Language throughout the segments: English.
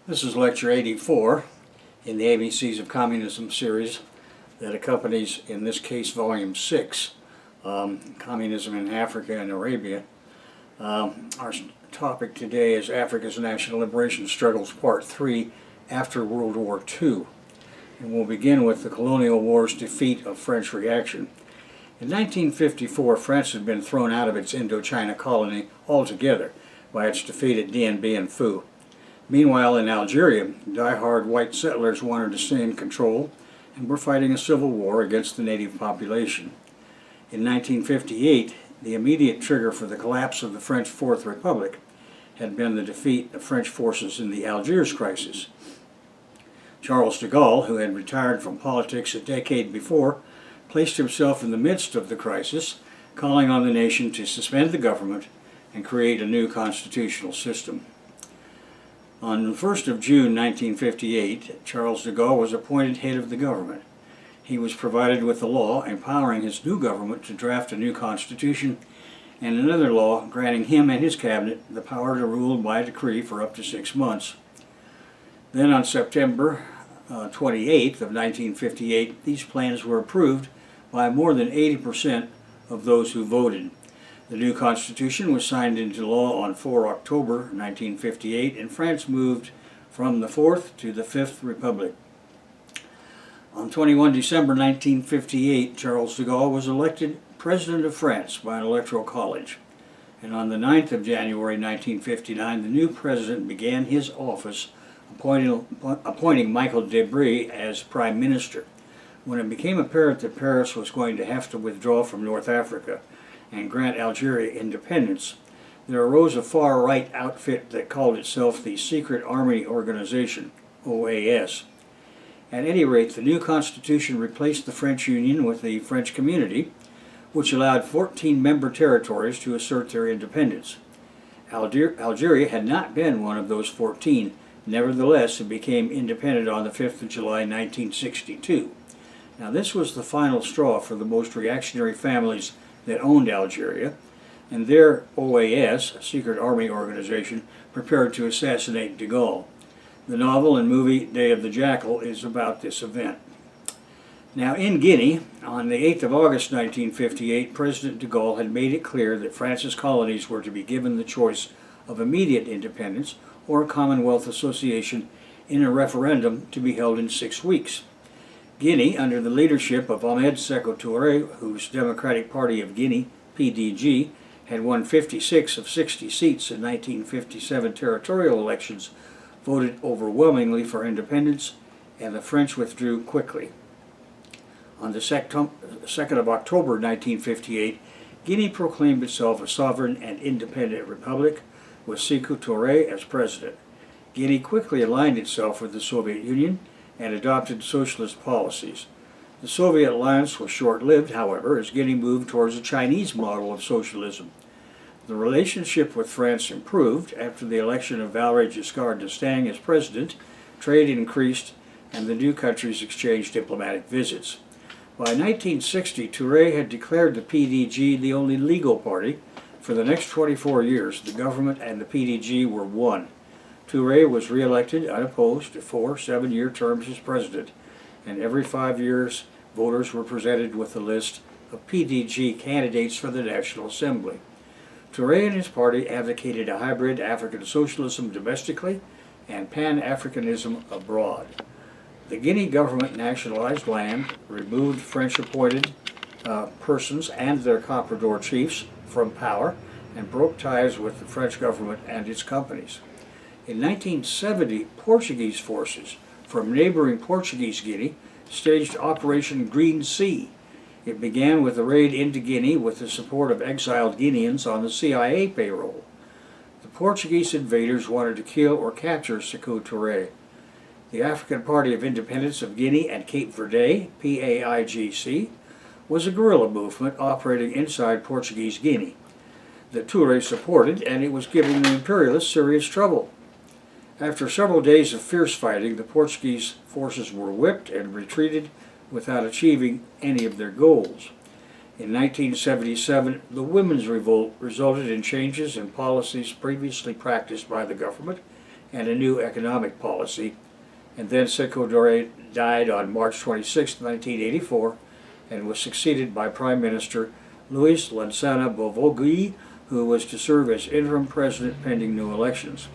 This is Lecture 84 in the ABCs of Communism series that accompanies, in this case, Volume 6, Communism in Africa and Arabia. Our topic today is Africa's National Liberation Struggles, Part 3, after World War II. And we'll begin with the Colonial War's defeat of French reaction. In 1954, France had been thrown out of its Indochina colony altogether by its defeat at Dien Bien Phu. Meanwhile, in Algeria, die-hard white settlers wanted to stay in control and were fighting a civil war against the native population. In 1958, the immediate trigger for the collapse of the French Fourth Republic had been the defeat of French forces in the Algiers crisis. Charles de Gaulle, who had retired from politics a decade before, placed himself in the midst of the crisis, calling on the nation to suspend the government and create a new constitutional system. On the 1st of June 1958, Charles de Gaulle was appointed head of the government. He was provided with a law empowering his new government to draft a new constitution and another law granting him and his cabinet the power to rule by decree for up to 6 months. Then on September 28th of 1958, these plans were approved by more than 80% of those who voted. The new constitution was signed into law on 4 October 1958, and France moved from the Fourth to the Fifth Republic. On 21 December 1958, Charles de Gaulle was elected President of France by an electoral college. And on the 9th of January 1959, the new president began his office, appointing Michael Debré as Prime Minister. When it became apparent that Paris was going to have to withdraw from North Africa and grant Algeria independence, there arose a far-right outfit that called itself the Secret Army Organization, OAS. At any rate, the new constitution replaced the French Union with the French Community, which allowed 14 member territories to assert their independence. Algeria had not been one of those 14. Nevertheless, it became independent on the 5th of July 1962. Now, this was the final straw for the most reactionary families that owned Algeria, and their OAS, Secret Army Organization, prepared to assassinate de Gaulle. The novel and movie Day of the Jackal is about this event. Now, in Guinea, on the 8th of August 1958, President de Gaulle had made it clear that France's colonies were to be given the choice of immediate independence or a Commonwealth association in a referendum to be held in 6 weeks. Guinea, under the leadership of Ahmed Sékou Touré, whose Democratic Party of Guinea, PDG, had won 56 of 60 seats in 1957 territorial elections, voted overwhelmingly for independence, and the French withdrew quickly. On the 2nd of October 1958, Guinea proclaimed itself a sovereign and independent republic, with Sékou Touré as president. Guinea quickly aligned itself with the Soviet Union and adopted socialist policies. The Soviet alliance was short-lived, however, as Guinea moved towards a Chinese model of socialism. The relationship with France improved after the election of Valéry Giscard d'Estaing as president. Trade increased, and the new countries exchanged diplomatic visits. By 1960, Touré had declared the PDG the only legal party. For the next 24 years, the government and the PDG were one. Touré was re-elected unopposed to 4 7-year terms as president, and every 5 years voters were presented with a list of PDG candidates for the National Assembly. Touré and his party advocated a hybrid African socialism domestically and Pan-Africanism abroad. The Guinea government nationalized land, removed French-appointed persons and their comprador chiefs from power, and broke ties with the French government and its companies. In 1970, Portuguese forces from neighboring Portuguese Guinea staged Operation Green Sea. It began with a raid into Guinea with the support of exiled Guineans on the CIA payroll. The Portuguese invaders wanted to kill or capture Sékou Touré. The African Party of Independence of Guinea and Cape Verde, PAIGC, was a guerrilla movement operating inside Portuguese Guinea that Touré supported, and it was giving the imperialists serious trouble. After several days of fierce fighting, the Portuguese forces were whipped and retreated without achieving any of their goals. In 1977, the Women's Revolt resulted in changes in policies previously practiced by the government and a new economic policy. And then Sékou Touré died on March 26, 1984, and was succeeded by Prime Minister Louis Lansana Bovogui, who was to serve as interim president pending new elections.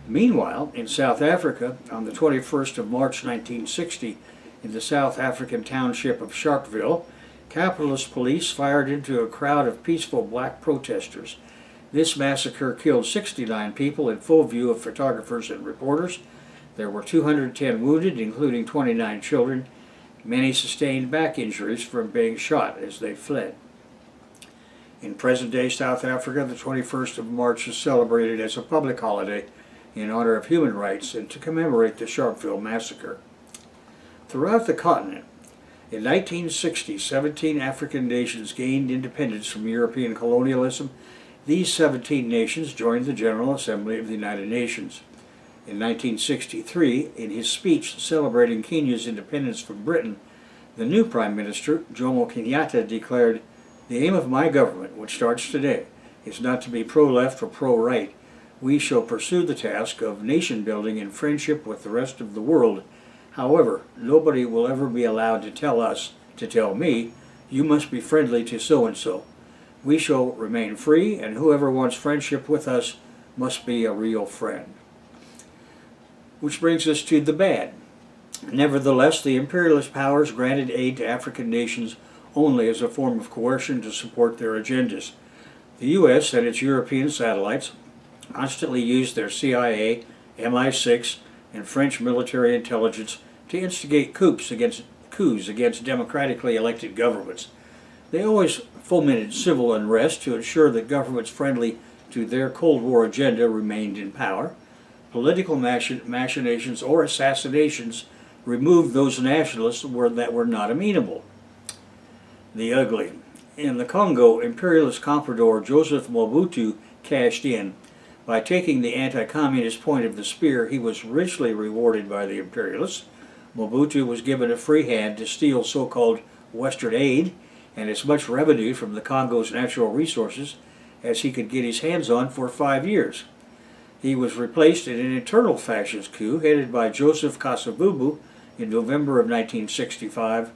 Meanwhile, in South Africa, on the 21st of March 1960, in the South African township of Sharpeville, capitalist police fired into a crowd of peaceful black protesters. This massacre killed 69 people in full view of photographers and reporters. There were 210 wounded, including 29 children. Many sustained back injuries from being shot as they fled. In present-day South Africa, the 21st of March is celebrated as a public holiday in honor of human rights and to commemorate the Sharpeville massacre. Throughout the continent, in 1960, 17 African nations gained independence from European colonialism. These 17 nations joined the General Assembly of the United Nations. In 1963, in his speech celebrating Kenya's independence from Britain, the new Prime Minister, Jomo Kenyatta, declared, "The aim of my government, which starts today, is not to be pro-left or pro-right. We shall pursue the task of nation building in friendship with the rest of the world. However, nobody will ever be allowed to tell me, you must be friendly to so-and-so. We shall remain free, and whoever wants friendship with us must be a real friend." Which brings us to the bad. Nevertheless, the imperialist powers granted aid to African nations only as a form of coercion to support their agendas. The U.S. and its European satellites constantly used their CIA, MI6, and French military intelligence to instigate coups against democratically elected governments. They always fomented civil unrest to ensure that governments friendly to their Cold War agenda remained in power. Political machinations or assassinations removed those nationalists that were not amenable. The ugly. In the Congo, imperialist comprador Joseph Mobutu cashed in. By taking the anti-communist point of the spear, he was richly rewarded by the imperialists. Mobutu was given a free hand to steal so-called Western aid and as much revenue from the Congo's natural resources as he could get his hands on for 5 years. He was replaced in an internal fascist coup headed by Joseph Kasavubu in November of 1965.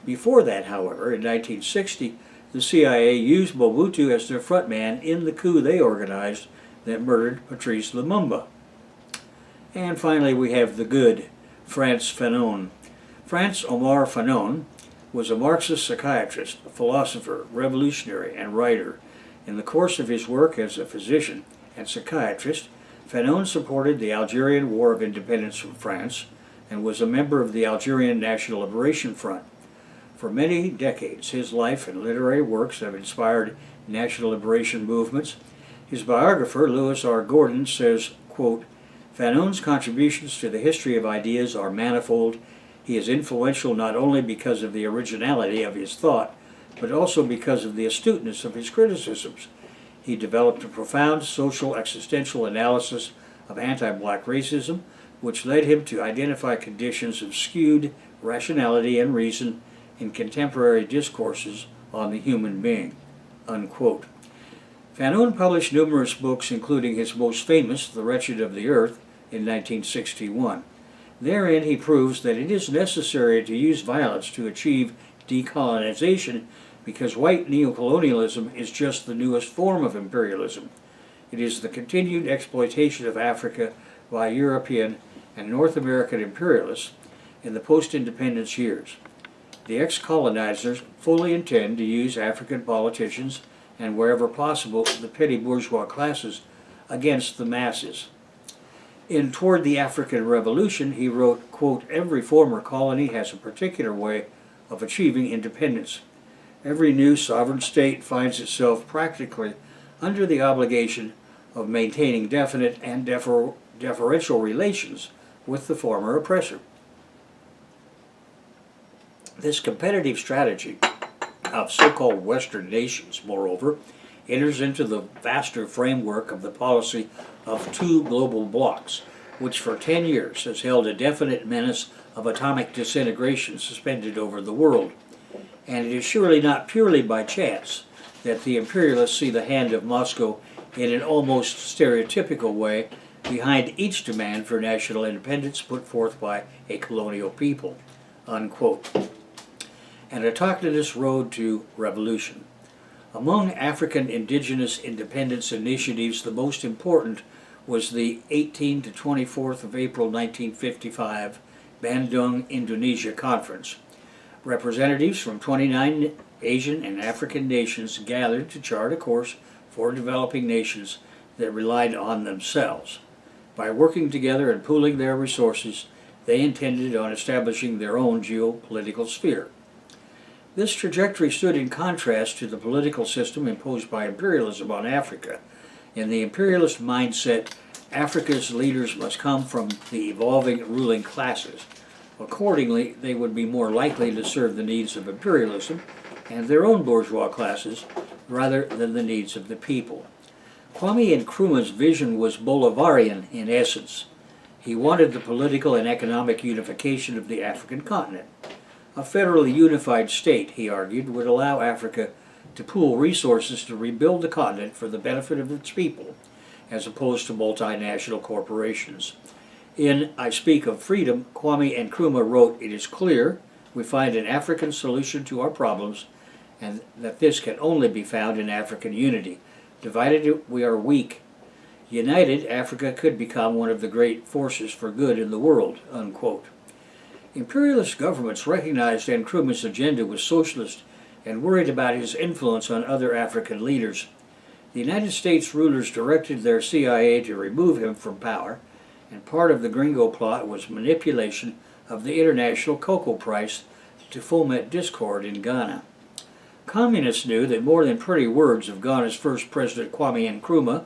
Before that, however, in 1960, the CIA used Mobutu as their frontman in the coup they organized that murdered Patrice Lumumba. And finally, we have the good, Frantz Fanon. Frantz-Omar Fanon was a Marxist psychiatrist, a philosopher, revolutionary, and writer. In the course of his work as a physician and psychiatrist, Fanon supported the Algerian War of Independence from France and was a member of the Algerian National Liberation Front. For many decades, his life and literary works have inspired national liberation movements. His biographer, Lewis R. Gordon, says, quote, "Fanon's contributions to the history of ideas are manifold. He is influential not only because of the originality of his thought, but also because of the astuteness of his criticisms. He developed a profound social existential analysis of anti-black racism, which led him to identify conditions of skewed rationality and reason in contemporary discourses on the human being." Unquote. Fanon published numerous books, including his most famous, The Wretched of the Earth, in 1961. Therein he proves that it is necessary to use violence to achieve decolonization because white neocolonialism is just the newest form of imperialism. It is the continued exploitation of Africa by European and North American imperialists in the post-independence years. The ex-colonizers fully intend to use African politicians and wherever possible the petty bourgeois classes against the masses. In Toward the African Revolution, he wrote, quote, "Every former colony has a particular way of achieving independence. Every new sovereign state finds itself practically under the obligation of maintaining definite and deferential relations with the former oppressor." This competitive strategy of so-called Western nations, moreover, enters into the vaster framework of the policy of two global blocs, which for 10 years has held a definite menace of atomic disintegration suspended over the world. And it is surely not purely by chance that the imperialists see the hand of Moscow in an almost stereotypical way behind each demand for national independence put forth by a colonial people," unquote. An autochthonous road to revolution. Among African indigenous independence initiatives, the most important was the 18 to 24th of April 1955 Bandung, Indonesia Conference. Representatives from 29 Asian and African nations gathered to chart a course for developing nations that relied on themselves. By working together and pooling their resources, they intended on establishing their own geopolitical sphere. This trajectory stood in contrast to the political system imposed by imperialism on Africa. In the imperialist mindset, Africa's leaders must come from the evolving ruling classes. Accordingly, they would be more likely to serve the needs of imperialism and their own bourgeois classes rather than the needs of the people. Kwame Nkrumah's vision was Bolivarian in essence. He wanted the political and economic unification of the African continent. A federally unified state, he argued, would allow Africa to pool resources to rebuild the continent for the benefit of its people, as opposed to multinational corporations. In I Speak of Freedom, Kwame Nkrumah wrote, "It is clear we find an African solution to our problems, and that this can only be found in African unity. Divided we are weak. United, Africa could become one of the great forces for good in the world," unquote. Imperialist governments recognized Nkrumah's agenda was socialist and worried about his influence on other African leaders. The United States rulers directed their CIA to remove him from power, and part of the Gringo plot was manipulation of the international cocoa price to foment discord in Ghana. Communists knew that more than pretty words of Ghana's first president Kwame Nkrumah,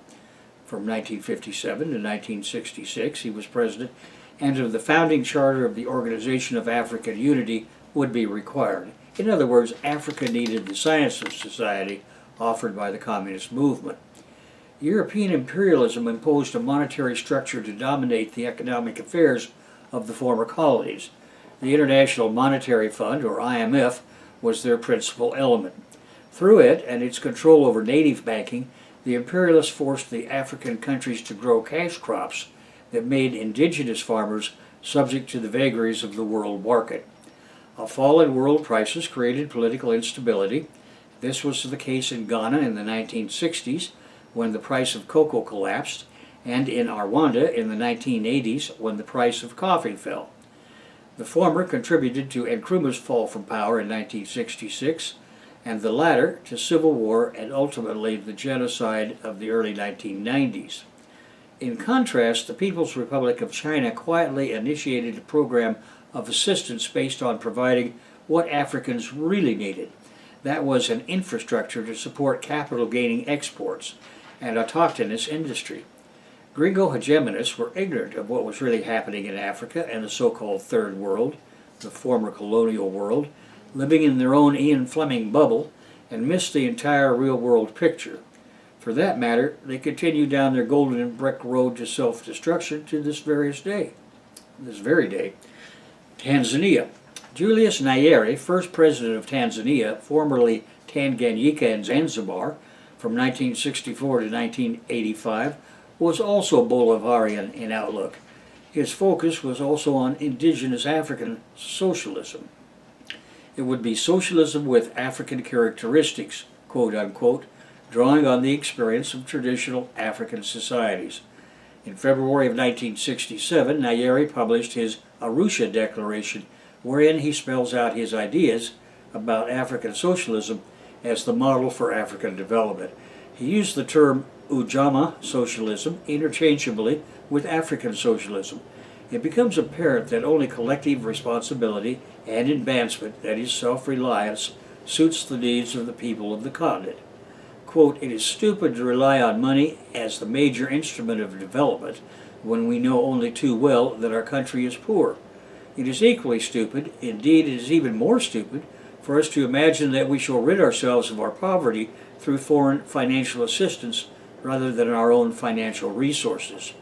from 1957 to 1966 he was president, and of the founding charter of the Organization of African Unity would be required. In other words, Africa needed the science of society offered by the communist movement. European imperialism imposed a monetary structure to dominate the economic affairs of the former colonies. The International Monetary Fund, or IMF, was their principal element. Through it and its control over native banking, the imperialists forced the African countries to grow cash crops that made indigenous farmers subject to the vagaries of the world market. A fall in world prices created political instability. This was the case in Ghana in the 1960s, when the price of cocoa collapsed, and in Rwanda in the 1980s, when the price of coffee fell. The former contributed to Nkrumah's fall from power in 1966, and the latter to civil war and ultimately the genocide of the early 1990s. In contrast, the People's Republic of China quietly initiated a program of assistance based on providing what Africans really needed. That was an infrastructure to support capital-gaining exports and autochthonous industry. Gringo hegemonists were ignorant of what was really happening in Africa and the so-called Third World, the former colonial world, living in their own Ian Fleming bubble, and missed the entire real-world picture. For that matter, they continue down their golden brick road to self-destruction to this very day. Tanzania. Julius Nyerere, first president of Tanzania, formerly Tanganyika and Zanzibar, from 1964 to 1985, was also Bolivarian in outlook. His focus was also on indigenous African socialism. It would be socialism with African characteristics, quote unquote, drawing on the experience of traditional African societies. In February of 1967, Nyerere published his Arusha Declaration, wherein he spells out his ideas about African socialism as the model for African development. He used the term Ujamaa socialism interchangeably with African socialism. It becomes apparent that only collective responsibility and advancement, that is self-reliance, suits the needs of the people of the continent. Quote, "It is stupid to rely on money as the major instrument of development when we know only too well that our country is poor. It is equally stupid, indeed it is even more stupid, for us to imagine that we shall rid ourselves of our poverty through foreign financial assistance rather than our own financial resources.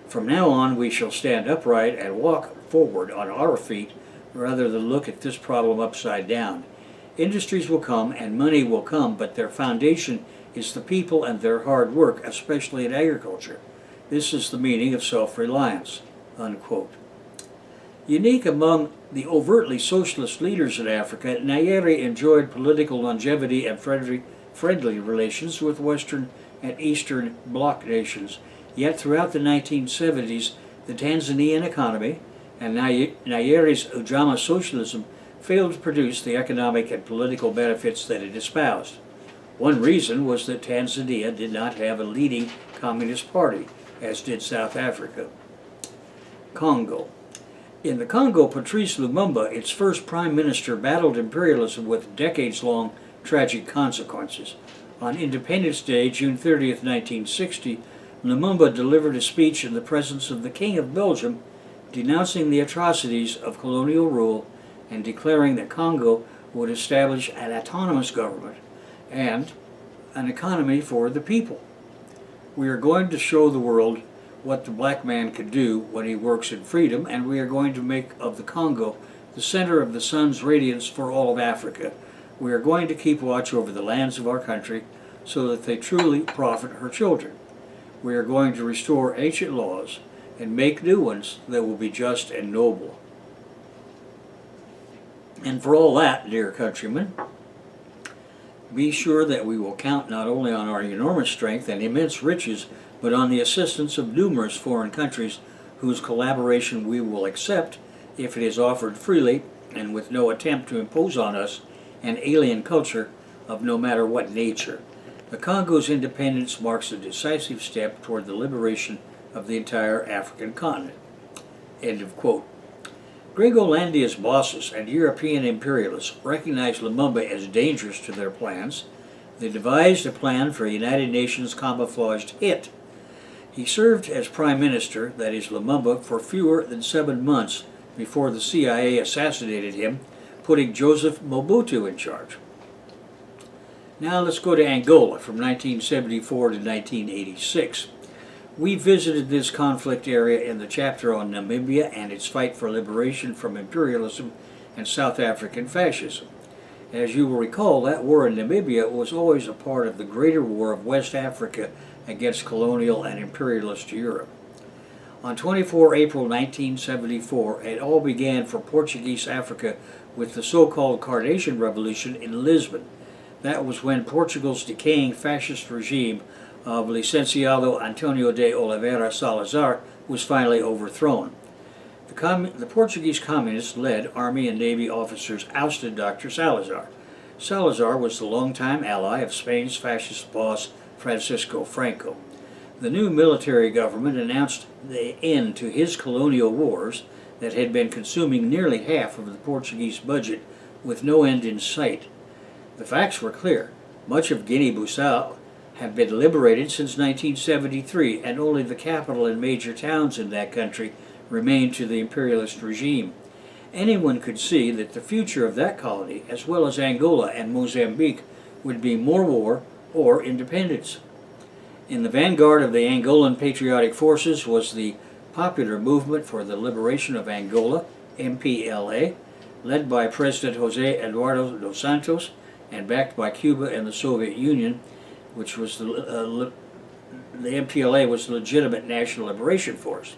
From now on we shall stand upright and walk forward on our feet rather than look at this problem upside down. Industries will come and money will come, but their foundation is the people and their hard work, especially in agriculture. This is the meaning of self-reliance, unquote. Unique among the overtly socialist leaders in Africa, Nyerere enjoyed political longevity and friendly relations with Western and Eastern Bloc nations. Yet throughout the 1970s, the Tanzanian economy and Nyerere's Ujamaa socialism failed to produce the economic and political benefits that it espoused. One reason was that Tanzania did not have a leading communist party, as did South Africa. Congo. In the Congo, Patrice Lumumba, its first prime minister, battled imperialism with decades-long tragic consequences. On Independence Day, June 30th, 1960, Lumumba delivered a speech in the presence of the King of Belgium, denouncing the atrocities of colonial rule and declaring that Congo would establish an autonomous government and an economy for the people. We are going to show the world what the black man could do when he works in freedom, and we are going to make of the Congo the center of the sun's radiance for all of Africa. We are going to keep watch over the lands of our country so that they truly profit her children. We are going to restore ancient laws and make new ones that will be just and noble. And for all that, dear countrymen, be sure that we will count not only on our enormous strength and immense riches, but on the assistance of numerous foreign countries whose collaboration we will accept if it is offered freely and with no attempt to impose on us an alien culture of no matter what nature. The Congo's independence marks a decisive step toward the liberation of the entire African continent. End of quote. Gringolandia's bosses and European imperialists recognized Lumumba as dangerous to their plans. They devised a plan for a United Nations camouflaged hit. He served as prime minister, that is Lumumba, for fewer than 7 months before the CIA assassinated him, putting Joseph Mobutu in charge. Now let's go to Angola from 1974 to 1986. We visited this conflict area in the chapter on Namibia and its fight for liberation from imperialism and South African fascism. As you will recall, that war in Namibia was always a part of the greater war of West Africa against colonial and imperialist Europe. On 24 April 1974, it all began for Portuguese Africa with the so-called Carnation Revolution in Lisbon. That was when Portugal's decaying fascist regime of Licenciado Antonio de Oliveira Salazar was finally overthrown. The Portuguese communists led Army and Navy officers ousted Dr. Salazar. Salazar was the longtime ally of Spain's fascist boss Francisco Franco. The new military government announced the end to his colonial wars that had been consuming nearly half of the Portuguese budget with no end in sight. The facts were clear. Much of Guinea-Bissau had been liberated since 1973, and only the capital and major towns in that country remained to the imperialist regime. Anyone could see that the future of that colony, as well as Angola and Mozambique, would be more war or independence. In the vanguard of the Angolan patriotic forces was the Popular Movement for the Liberation of Angola, MPLA, led by President José Eduardo dos Santos and backed by Cuba and the Soviet Union, which was the MPLA was the legitimate national liberation force.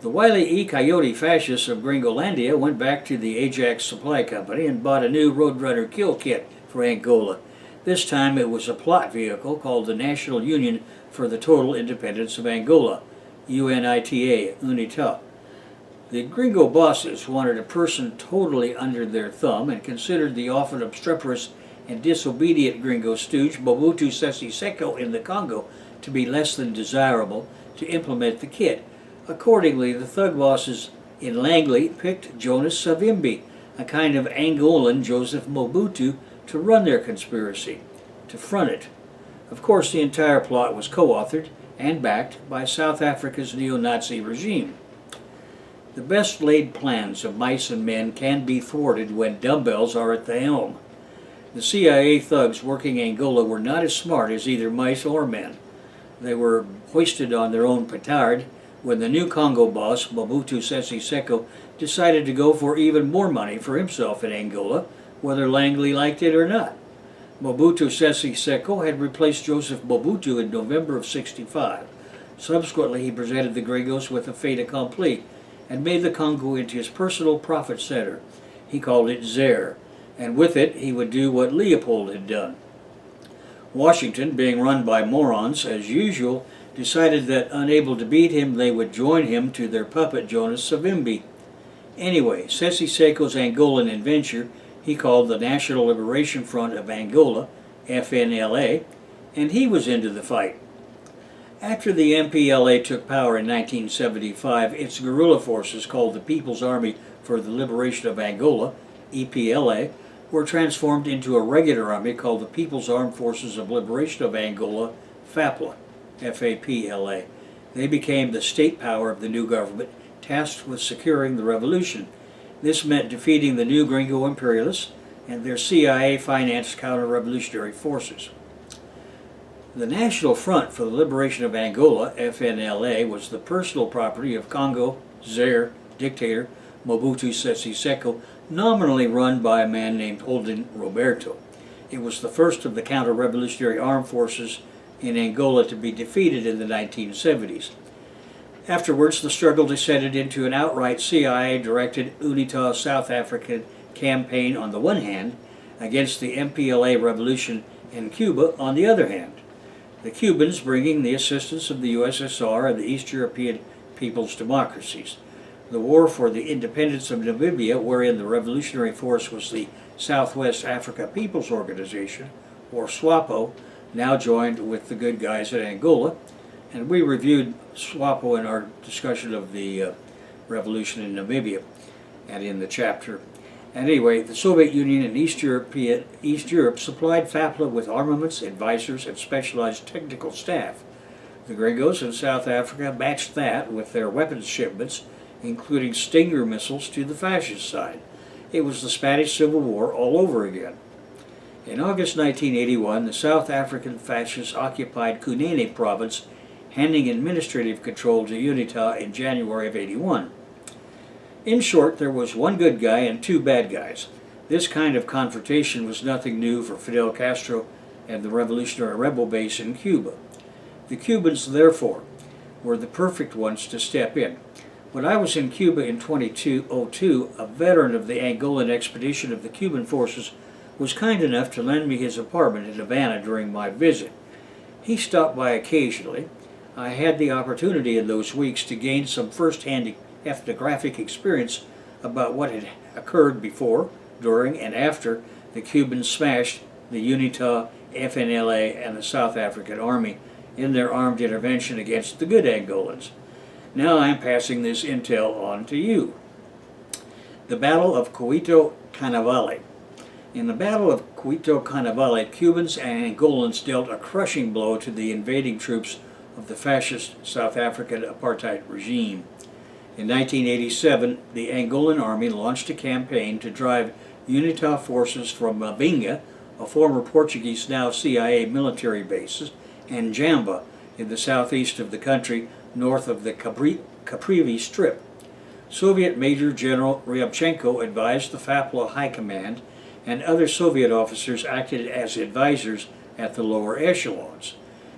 The Wile E. Coyote fascists of Gringolandia went back to the Ajax Supply Company and bought a new Roadrunner kill kit for Angola. This time it was a plot vehicle called the National Union for the Total Independence of Angola, UNITA, UNITA. The Gringo bosses wanted a person totally under their thumb and considered the often obstreperous and disobedient Gringo stooge Mobutu Sese Seko in the Congo to be less than desirable to implement the kit. Accordingly, the thug bosses in Langley picked Jonas Savimbi, a kind of Angolan Joseph Mobutu, to run their conspiracy, to front it. Of course, the entire plot was co-authored and backed by South Africa's neo-Nazi regime. The best laid plans of mice and men can be thwarted when dumbbells are at the helm. The CIA thugs working Angola were not as smart as either mice or men. They were hoisted on their own petard when the new Congo boss, Mobutu Sese Seko, decided to go for even more money for himself in Angola, whether Langley liked it or not. Mobutu Sese Seko had replaced Joseph Mobutu in November of '65. Subsequently, he presented the gringos with a fait accompli and made the Congo into his personal profit center. He called it Zaire, and with it he would do what Leopold had done. Washington, being run by morons as usual, decided that unable to beat him, they would join him to their puppet Jonas Savimbi. Anyway, Sesi Seko's Angolan adventure he called the National Liberation Front of Angola, FNLA, and he was into the fight. After the MPLA took power in 1975, its guerrilla forces, called the People's Army for the Liberation of Angola, EPLA, were transformed into a regular army called the People's Armed Forces of Liberation of Angola, FAPLA, FAPLA. They became the state power of the new government, tasked with securing the revolution. This meant defeating the new gringo imperialists and their CIA-financed counter-revolutionary forces. The National Front for the Liberation of Angola, FNLA, was the personal property of Congo Zaire dictator Mobutu Sese Seko, nominally run by a man named Holden Roberto. It was the first of the counter-revolutionary armed forces in Angola to be defeated in the 1970s. Afterwards, the struggle descended into an outright CIA-directed UNITA South African campaign on the one hand, against the MPLA revolution in Cuba on the other hand. The Cubans bringing the assistance of the USSR and the East European people's democracies. The war for the independence of Namibia, wherein the revolutionary force was the Southwest Africa People's Organization, or SWAPO, now joined with the good guys at Angola, and we reviewed SWAPO in our discussion of the revolution in Namibia and in the chapter. Anyway, the Soviet Union and East Europe supplied FAPLA with armaments, advisors, and specialized technical staff. The gringos in South Africa matched that with their weapons shipments, including Stinger missiles to the fascist side. It was the Spanish Civil War all over again. In August 1981, the South African fascists occupied Cunene province, handing administrative control to UNITA in January of '81. In short, there was one good guy and two bad guys. This kind of confrontation was nothing new for Fidel Castro and the revolutionary rebel base in Cuba. The Cubans, therefore, were the perfect ones to step in. When I was in Cuba in 2002, a veteran of the Angolan expedition of the Cuban forces was kind enough to lend me his apartment in Havana during my visit. He stopped by occasionally. I had the opportunity in those weeks to gain some first-hand ethnographic experience about what had occurred before, during, and after the Cubans smashed the UNITA, FNLA, and the South African Army in their armed intervention against the good Angolans. Now I'm passing this intel on to you. The Battle of Cuito Canavale. In the Battle of Cuito Canavale, Cubans and Angolans dealt a crushing blow to the invading troops of the fascist South African apartheid regime. In 1987, the Angolan army launched a campaign to drive UNITA forces from Mavinga, a former Portuguese, now CIA military base, and Jamba in the southeast of the country, north of the Caprivi Strip. Soviet Major General Ryabchenko advised the FAPLA High Command, and other Soviet officers acted as advisors at the lower echelons.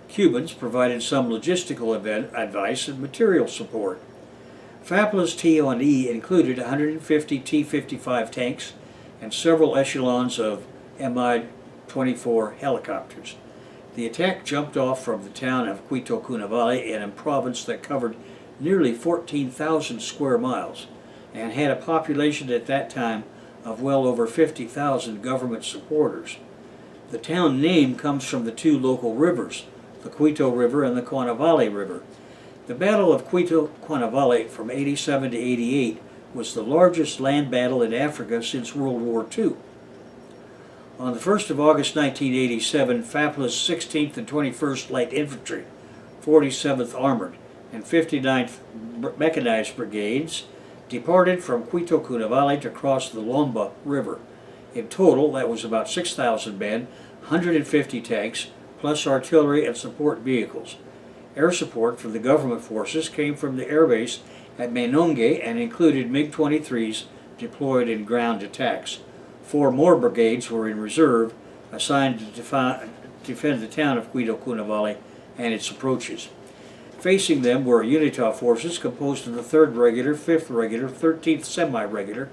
Cubans provided some logistical advice and material support. FAPLA's T-1E included 150 T-55 tanks and several echelons of Mi-24 helicopters. The attack jumped off from the town of Cuito Canavale in a province that covered nearly 14,000 square miles and had a population at that time of well over 50,000 government supporters. The town name comes from the two local rivers, the Cuito River and the Canavale River. The Battle of Cuito Canavale from 87 to 88 was the largest land battle in Africa since World War II. On the 1st of August 1987, FAPLA's 16th and 21st Light Infantry, 47th Armored, and 59th Mechanized Brigades departed from Cuito Canavale to cross the Lomba River. In total, that was about 6,000 men, 150 tanks, plus artillery and support vehicles. Air support for the government forces came from the airbase at Menonge and included MiG-23s deployed in ground attacks. 4 more brigades were in reserve, assigned to defend the town of Cuito Canavale and its approaches. Facing them were UNITA forces composed of the 3rd Regular, 5th Regular, 13th Semi-Regular,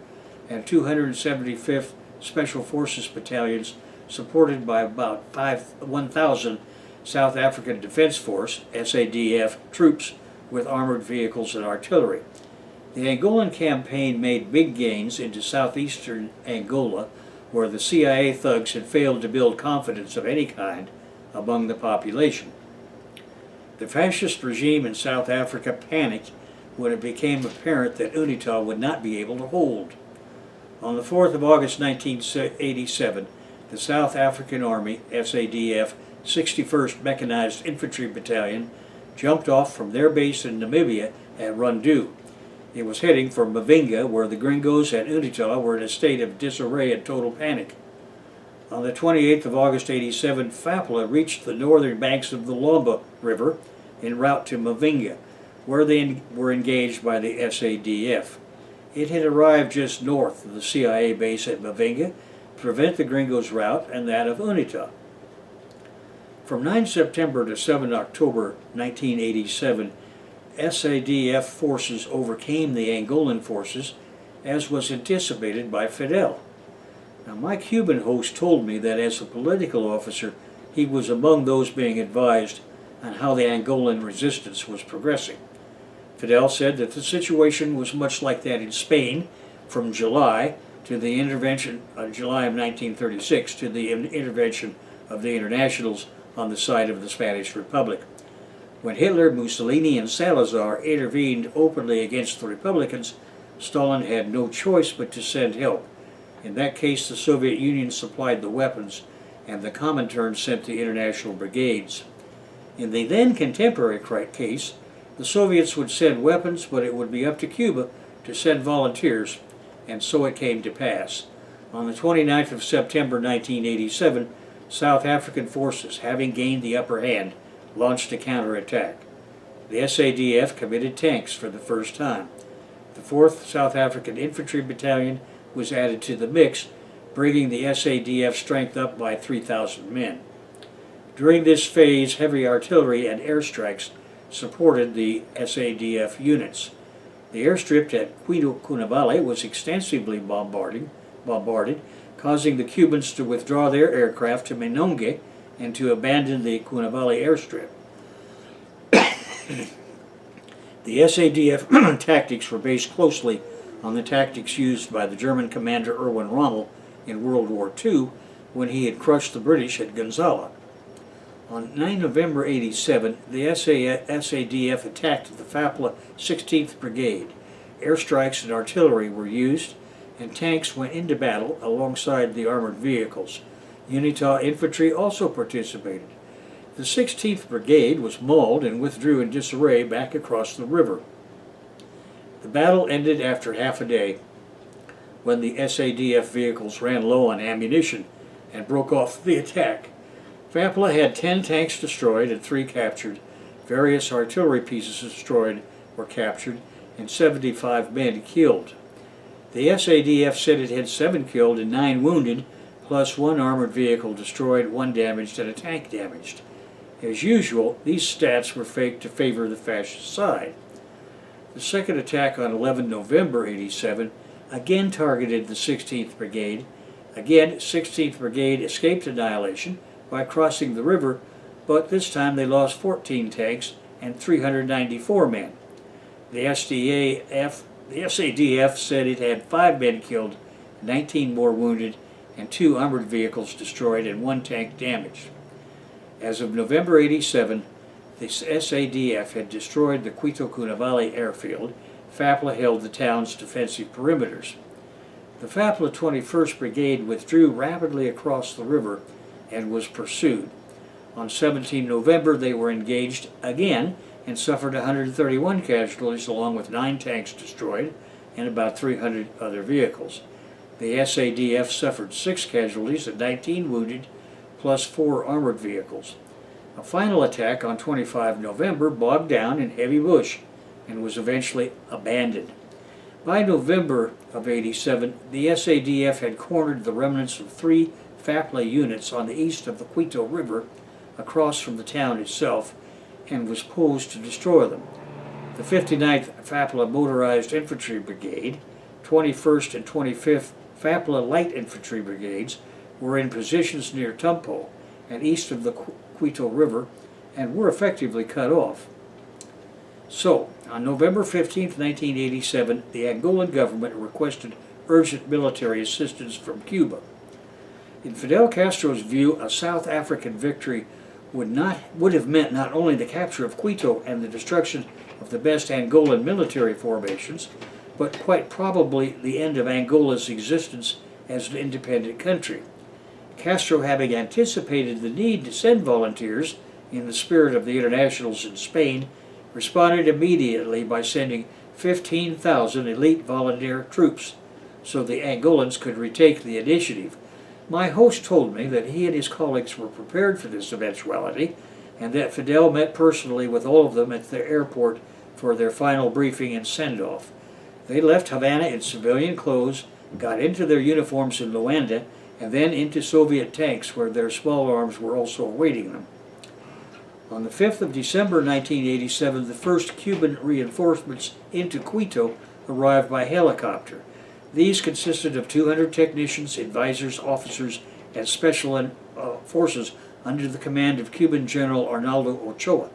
and 275th Special Forces battalions supported by about 1,000 South African Defense Force, SADF, troops with armored vehicles and artillery. The Angolan campaign made big gains into southeastern Angola, where the CIA thugs had failed to build confidence of any kind among the population. The fascist regime in South Africa panicked when it became apparent that UNITA would not be able to hold. On the 4th of August 1987, the South African Army, SADF, 61st Mechanized Infantry Battalion, jumped off from their base in Namibia at Rundu. It was heading for Mavinga, where the Gringos and UNITA were in a state of disarray and total panic. On the 28th of August 87, FAPLA reached the northern banks of the Lomba River en route to Mavinga, where they were engaged by the SADF. It had arrived just north of the CIA base at Mavinga to prevent the Gringos' route and that of UNITA. From 9 September to 7 October 1987, SADF forces overcame the Angolan forces, as was anticipated by Fidel. Now, my Cuban host told me that as a political officer, he was among those being advised on how the Angolan resistance was progressing. Fidel said that the situation was much like that in Spain from July to the intervention, July of 1936, to the intervention of the Internationals on the side of the Spanish Republic. When Hitler, Mussolini, and Salazar intervened openly against the Republicans, Stalin had no choice but to send help. In that case, the Soviet Union supplied the weapons, and the Comintern sent the international brigades. In the then contemporary case, the Soviets would send weapons, but it would be up to Cuba to send volunteers, and so it came to pass. On the 29th of September 1987, South African forces, having gained the upper hand, launched a counterattack. The SADF committed tanks for the first time. The 4th South African Infantry Battalion was added to the mix, bringing the SADF strength up by 3,000 men. During this phase, heavy artillery and airstrikes supported the SADF units. The airstrip at Quito-Cunavale was extensively bombarded, causing the Cubans to withdraw their aircraft to Minongue and to abandon the Cunavale airstrip. The SADF tactics were based closely on the tactics used by the German commander Erwin Rommel in World War II when he had crushed the British at Gonzala. On 9 November 87, the SADF attacked the FAPLA 16th Brigade. Airstrikes and artillery were used, and tanks went into battle alongside the armored vehicles. UNITA infantry also participated. The 16th Brigade was mauled and withdrew in disarray back across the river. The battle ended after half a day when the SADF vehicles ran low on ammunition and broke off the attack. FAPLA had 10 tanks destroyed and 3 captured. Various artillery pieces destroyed or captured and 75 men killed. The SADF said it had 7 killed and 9 wounded, plus 1 armored vehicle destroyed, 1 damaged, and a tank damaged. As usual, these stats were faked to favor the fascist side. The second attack on 11 November 87 again targeted the 16th Brigade. Again, 16th Brigade escaped annihilation by crossing the river, but this time they lost 14 tanks and 394 men. The SADF said it had 5 men killed, 19 more wounded, and 2 armored vehicles destroyed and 1 tank damaged. As of November 87, the SADF had destroyed the Quito-Cunavale airfield. FAPLA held the town's defensive perimeters. The FAPLA 21st Brigade withdrew rapidly across the river and was pursued. On 17 November, they were engaged again and suffered 131 casualties along with 9 tanks destroyed and about 300 other vehicles. The SADF suffered 6 casualties and 19 wounded, plus 4 armored vehicles. A final attack on 25 November bogged down in heavy bush and was eventually abandoned. By November of 87, the SADF had cornered the remnants of 3 FAPLA units on the east of the Quito River, across from the town itself, and was posed to destroy them. The 59th Fapla Motorized Infantry Brigade, 21st and 25th Fapla Light Infantry Brigades were in positions near Tumpo and east of the Quito River and were effectively cut off. So, on November 15, 1987, the Angolan government requested urgent military assistance from Cuba. In Fidel Castro's view, a South African victory would have meant not only the capture of Quito and the destruction of the best Angolan military formations, but quite probably the end of Angola's existence as an independent country. Castro, having anticipated the need to send volunteers in the spirit of the internationals in Spain, responded immediately by sending 15,000 elite volunteer troops so the Angolans could retake the initiative. My host told me that he and his colleagues were prepared for this eventuality and that Fidel met personally with all of them at the airport for their final briefing and send-off. They left Havana in civilian clothes, got into their uniforms in Luanda, and then into Soviet tanks where their small arms were also awaiting them. On the 5th of December 1987, the first Cuban reinforcements into Quito arrived by helicopter. These consisted of 200 technicians, advisors, officers, and special forces under the command of Cuban General Arnaldo Ochoa.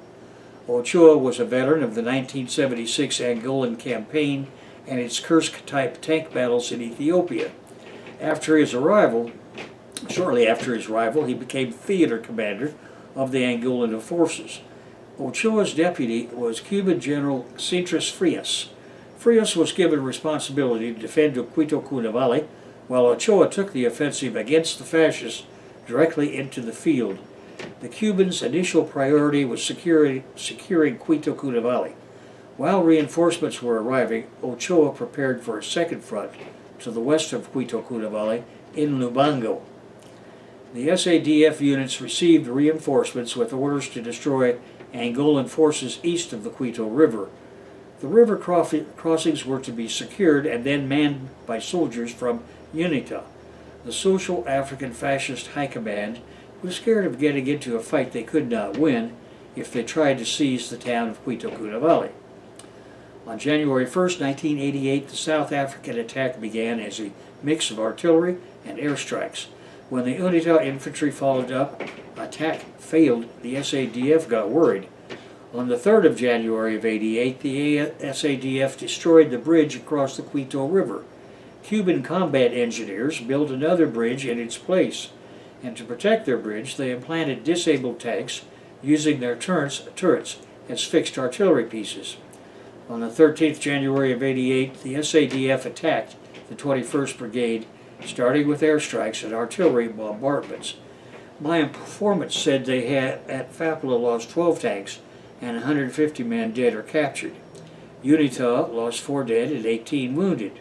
Ochoa was a veteran of the 1976 Angolan campaign and its Kursk-type tank battles in Ethiopia. Shortly after his arrival, he became theater commander of the Angolan forces. Ochoa's deputy was Cuban General Cintas Frias. Frias was given responsibility to defend Quito Cunavalle, while Ochoa took the offensive against the fascists directly into the field. The Cubans' initial priority was securing Quito Cunavalle. While reinforcements were arriving, Ochoa prepared for a second front to the west of Quito Cunavalle in Lubango. The SADF units received reinforcements with orders to destroy Angolan forces east of the Quito River. The river crossings were to be secured and then manned by soldiers from UNITA. The Social African Fascist High Command was scared of getting into a fight they could not win if they tried to seize the town of Quito Cunavalle. On January 1, 1988, the South African attack began as a mix of artillery and airstrikes. When the UNITA infantry followed up, attack failed, the SADF got worried. On the 3rd of January of 88, the SADF destroyed the bridge across the Quito River. Cuban combat engineers built another bridge in its place, and to protect their bridge, they implanted disabled tanks using their turrets as fixed artillery pieces. On the 13th January of 88, the SADF attacked the 21st Brigade, starting with airstrikes and artillery bombardments. My informant said they had at Fapla lost 12 tanks and 150 men dead or captured. UNITA lost 4 dead and 18 wounded.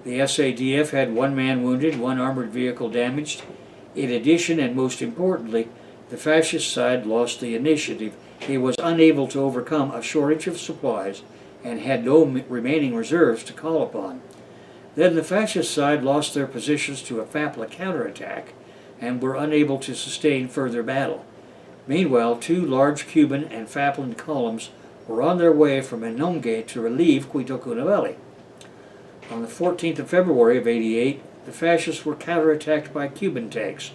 The SADF had 1 man wounded, 1 armored vehicle damaged. In addition, and most importantly, the fascist side lost the initiative. It was unable to overcome a shortage of supplies and had no remaining reserves to call upon. Then the fascist side lost their positions to a Fapla counterattack and were unable to sustain further battle. Meanwhile, 2 large Cuban and Faplan columns were on their way from Enonge to relieve Quito Cunavalle. On the 14th of February of 88, the fascists were counterattacked by Cuban tanks.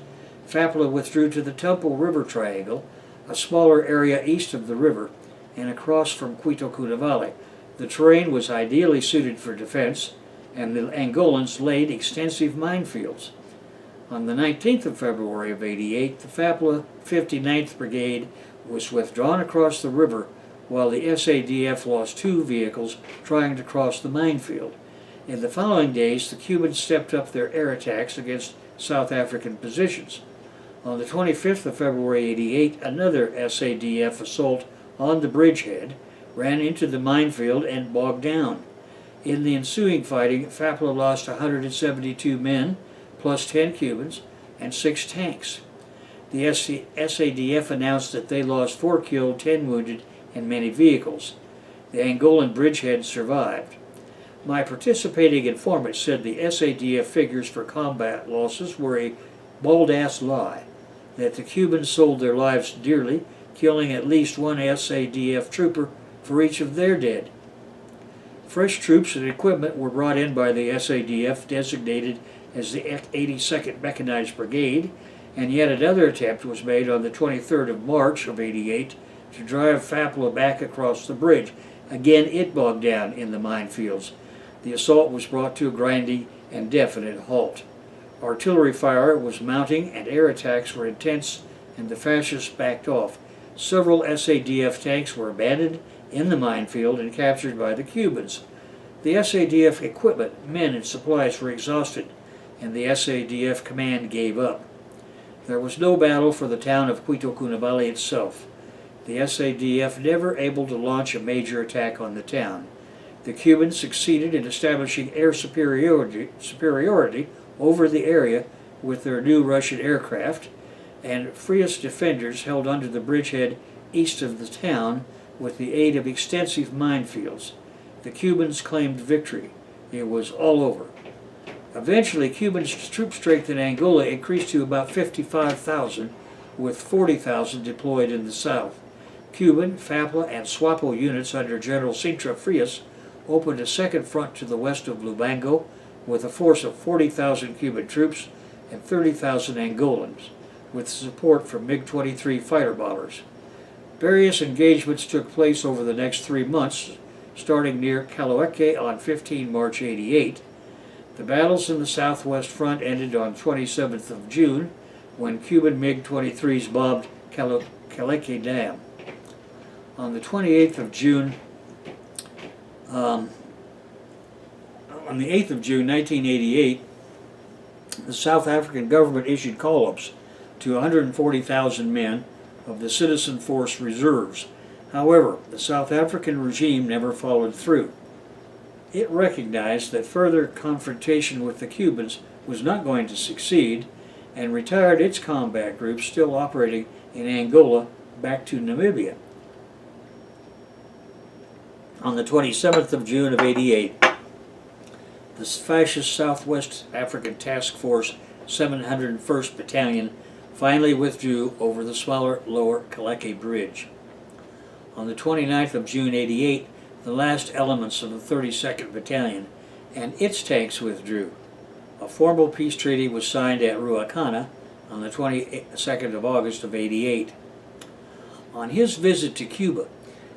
Fapla withdrew to the Tumpo River Triangle, a smaller area east of the river, and across from Quito Cunavalle. The terrain was ideally suited for defense, and the Angolans laid extensive minefields. On the 19th of February of 88, the Fapla 59th Brigade was withdrawn across the river, while the SADF lost 2 vehicles trying to cross the minefield. In the following days, the Cubans stepped up their air attacks against South African positions. On the 25th of February 88, another SADF assault on the bridgehead ran into the minefield and bogged down. In the ensuing fighting, Fapla lost 172 men, plus 10 Cubans, and 6 tanks. The SADF announced that they lost 4 killed, 10 wounded, and many vehicles. The Angolan bridgehead survived. My participating informant said the SADF figures for combat losses were a bald-ass lie, that the Cubans sold their lives dearly, killing at least one SADF trooper for each of their dead. Fresh troops and equipment were brought in by the SADF, designated as the 82nd Mechanized Brigade, and yet another attempt was made on the 23rd of March of '88 to drive FAPLA back across the bridge. Again, it bogged down in the minefields. The assault was brought to a grinding and definite halt. Artillery fire was mounting and air attacks were intense, and the fascists backed off. Several SADF tanks were abandoned in the minefield and captured by the Cubans. The SADF equipment, men, and supplies were exhausted, and the SADF command gave up. There was no battle for the town of Quito Cunavale itself. The SADF never able to launch a major attack on the town. The Cubans succeeded in establishing air superiority over the area with their new Russian aircraft, and Frias defenders held onto the bridgehead east of the town with the aid of extensive minefields. The Cubans claimed victory. It was all over. Eventually, Cuban troop strength in Angola increased to about 55,000, with 40,000 deployed in the south. Cuban, FAPLA, and SWAPO units under General Sintra Frias opened a second front to the west of Lubango with a force of 40,000 Cuban troops and 30,000 Angolans, with support from MiG-23 fighter bombers. Various engagements took place over the next 3 months, starting near Caloeque on 15 March '88. The battles in the southwest front ended on 27th of June when Cuban MiG-23s bombed Caloeque Dam. On the 28th of June, on the 8th of June 1988, the South African government issued call-ups to 140,000 men of the Citizen Force Reserves. However, the South African regime never followed through. It recognized that further confrontation with the Cubans was not going to succeed and retired its combat groups still operating in Angola back to Namibia. On the 27th of June of '88, the fascist Southwest African Task Force 701st Battalion finally withdrew over the smaller Lower Caloeque Bridge. On the 29th of June '88, the last elements of the 32nd Battalion and its tanks withdrew. A formal peace treaty was signed at Ruacana on the 22nd of August of '88. On his visit to Cuba,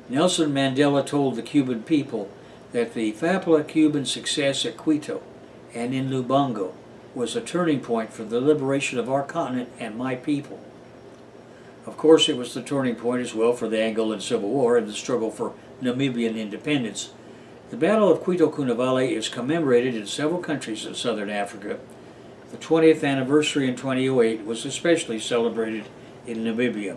Nelson Mandela told the Cuban people that the FAPLA Cuban success at Quito and in Lubango was a turning point for the liberation of our continent and my people. Of course, it was the turning point as well for the Angolan Civil War and the struggle for Namibian independence. The Battle of Quito Cunavale is commemorated in several countries in southern Africa. The 20th anniversary in 2008 was especially celebrated in Namibia.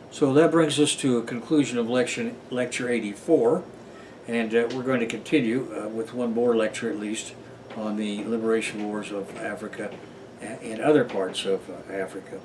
So that brings us to a conclusion of lecture 84, and we're going to continue with one more lecture at least on the liberation wars of Africa and other parts of Africa.